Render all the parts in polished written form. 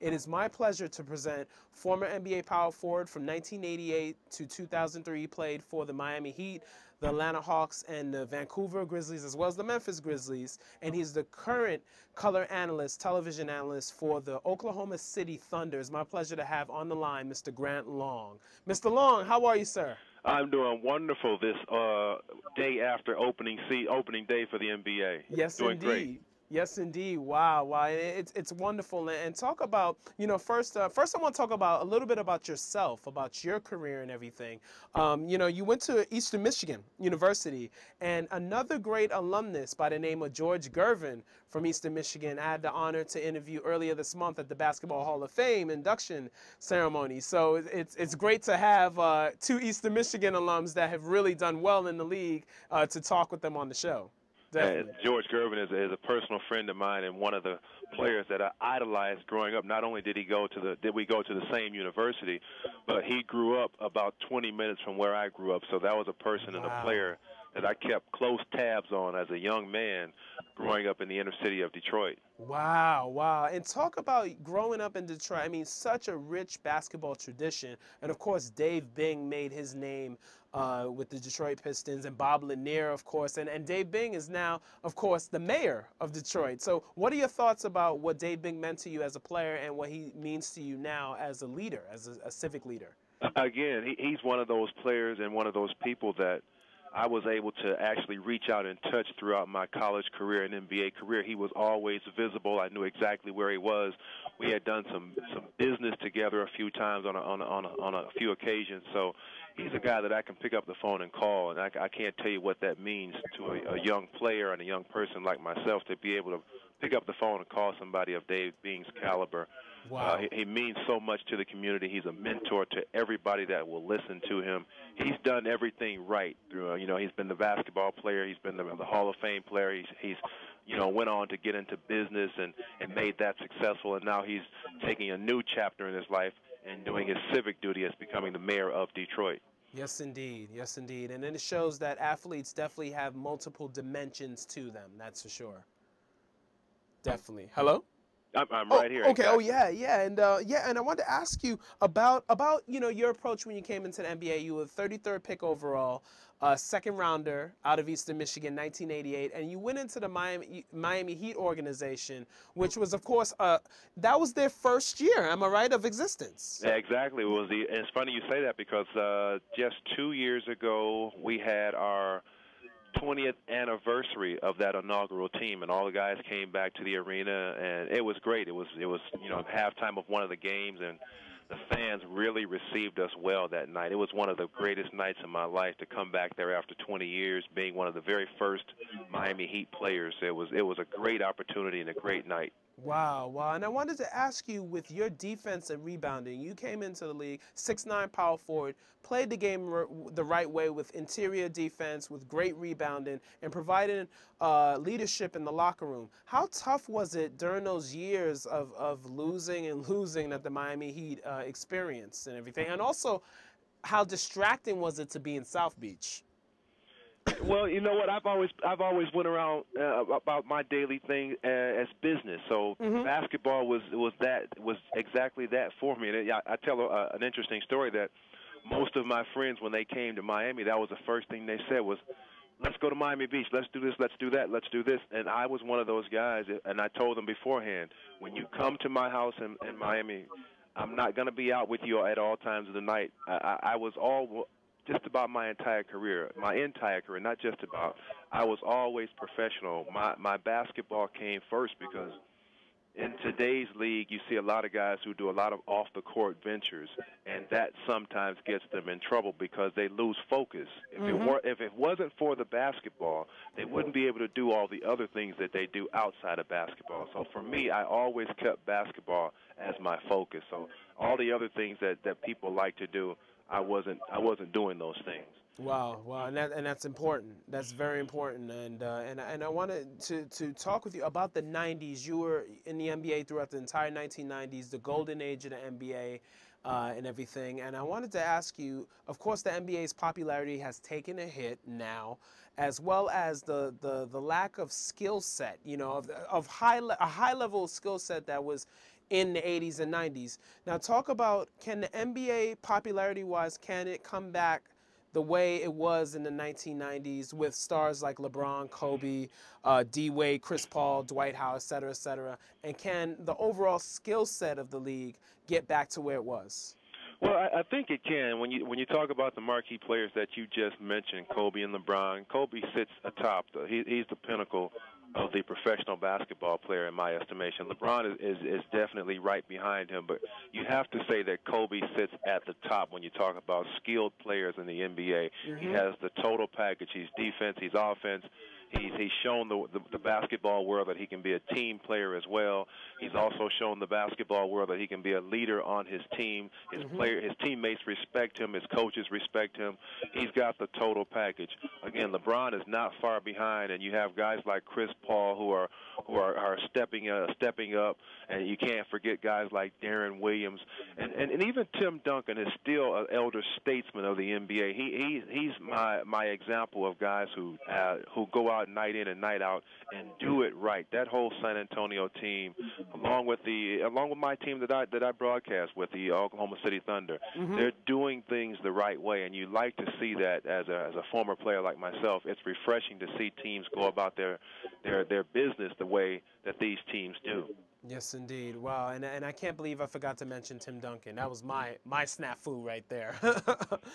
It is my pleasure to present former NBA power forward from 1988 to 2003. He played for the Miami Heat, the Atlanta Hawks, and the Vancouver Grizzlies, as well as the Memphis Grizzlies. And he's the current color analyst, television analyst for the Oklahoma City Thunder. It's my pleasure to have on the line Mr. Grant Long. Mr. Long, how are you, sir? I'm doing wonderful this day after opening day for the NBA. Yes, doing indeed. Great. Yes, indeed. Wow. It's wonderful. And talk about, first I want to talk about a little bit about yourself, about your career and everything. You went to Eastern Michigan University, and another great alumnus by the name of George Gervin from Eastern Michigan. I had the honor to interview earlier this month at the Basketball Hall of Fame induction ceremony. So it's great to have two Eastern Michigan alums that have really done well in the league to talk with them on the show. George Gervin is a personal friend of mine and one of the players that I idolized growing up. Not only did we go to the same university, but he grew up about 20 minutes from where I grew up. So that was a person and a player that I kept close tabs on as a young man growing up in the inner city of Detroit. Wow. And talk about growing up in Detroit. I mean, such a rich basketball tradition. And, of course, Dave Bing made his name with the Detroit Pistons, and Bob Lanier, of course. And Dave Bing is now, of course, the mayor of Detroit. So what are your thoughts about what Dave Bing meant to you as a player and what he means to you now as a leader, as a civic leader? Again, he's one of those players and one of those people that I was able to actually reach out and touch throughout my college career and NBA career. He was always visible. I knew exactly where he was. We had done some business together a few times on a few occasions. So he's a guy that I can pick up the phone and call, and I can't tell you what that means to a young player and a young person like myself to be able to pick up the phone and call somebody of Dave Bing's caliber. Wow. He means so much to the community. He's a mentor to everybody that will listen to him. He's done everything right. He's been the basketball player. He's been the Hall of Fame player. He's went on to get into business and made that successful. And now he's taking a new chapter in his life and doing his civic duty as becoming the mayor of Detroit. Yes, indeed. Yes, indeed. And then it shows that athletes definitely have multiple dimensions to them. That's for sure. Definitely. Hello? I'm right here. Okay. Exactly. And I wanted to ask you about your approach when you came into the NBA. You were the 33rd pick overall, second rounder out of Eastern Michigan, 1988, and you went into the Miami Heat organization, which was, of course, that was their first year. Am I right, of existence? Yeah, exactly. It's funny you say that because just 2 years ago we had our 20th anniversary of that inaugural team, and all the guys came back to the arena, and it was great. It was halftime of one of the games, and the fans really received us well that night. It was one of the greatest nights of my life to come back there after 20 years, being one of the very first Miami Heat players. It was a great opportunity and a great night. Wow. And I wanted to ask you, with your defense and rebounding, you came into the league, 6'9" power forward, played the game the right way with interior defense, with great rebounding, and providing leadership in the locker room. How tough was it during those years of losing that the Miami Heat experienced and everything? And also, how distracting was it to be in South Beach? Well, you know what? I've always went around about my daily thing as business. So basketball was exactly that for me. And I tell an interesting story that most of my friends, when they came to Miami, that was the first thing they said was, "Let's go to Miami Beach. Let's do this. Let's do that. Let's do this." And I was one of those guys, and I told them beforehand, when you come to my house in Miami, I'm not going to be out with you at all times of the night. I was just about my entire career, not just about. I was always professional. My basketball came first because in today's league, you see a lot of guys who do a lot of off-the-court ventures, and that sometimes gets them in trouble because they lose focus. If it wasn't for the basketball, they wouldn't be able to do all the other things that they do outside of basketball. So for me, I always kept basketball as my focus. So all the other things that people like to do, I wasn't doing those things. Wow, and that's important. That's very important. And I wanted to talk with you about the 90s. You were in the NBA throughout the entire 1990s, the golden age of the NBA, and everything. And I wanted to ask you, of course, the NBA's popularity has taken a hit now, as well as the lack of skill set, of a high level skill set that was in the 80s and 90s. Now talk about, can the NBA popularity-wise, can it come back the way it was in the 1990s with stars like LeBron, Kobe, D-Wade, Chris Paul, Dwight Howard, et cetera, et cetera? And can the overall skill set of the league get back to where it was? Well, I think it can. When you talk about the marquee players that you just mentioned, Kobe and LeBron, Kobe sits atop. He's the pinnacle of the professional basketball player in my estimation. LeBron is definitely right behind him, but you have to say that Kobe sits at the top when you talk about skilled players in the NBA. Mm-hmm. He has the total package. He's defense, he's offense. He's shown the basketball world that he can be a team player as well. He's also shown the basketball world that he can be a leader on his team. His teammates respect him. His coaches respect him. He's got the total package. Again, LeBron is not far behind, and you have guys like Chris Paul who are stepping up, and you can't forget guys like Darren Williams, and even Tim Duncan is still an elder statesman of the NBA. He's my example of guys who go out night in and night out and do it right. That whole San Antonio team, along with my team that I broadcast with, the Oklahoma City Thunder, they're doing things the right way, and you like to see that as a former player like myself. It's refreshing to see teams go about their business the way that these teams do. Yes, indeed. Wow, and I can't believe I forgot to mention Tim Duncan. That was my snafu right there.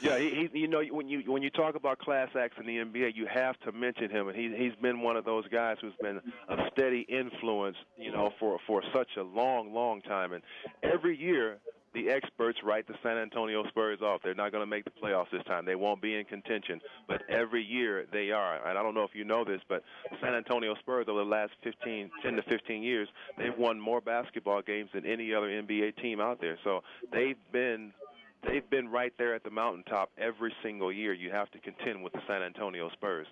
Yeah, you know, when you talk about class acts in the NBA, you have to mention him, and he's been one of those guys who's been a steady influence, you know, for such a long time. And every year, the experts write the San Antonio Spurs off. They're not going to make the playoffs this time. They won't be in contention. But every year they are. And I don't know if you know this, but the San Antonio Spurs over the last 10 to 15 years, they've won more basketball games than any other NBA team out there. So they've been right there at the mountaintop every single year. You have to contend with the San Antonio Spurs.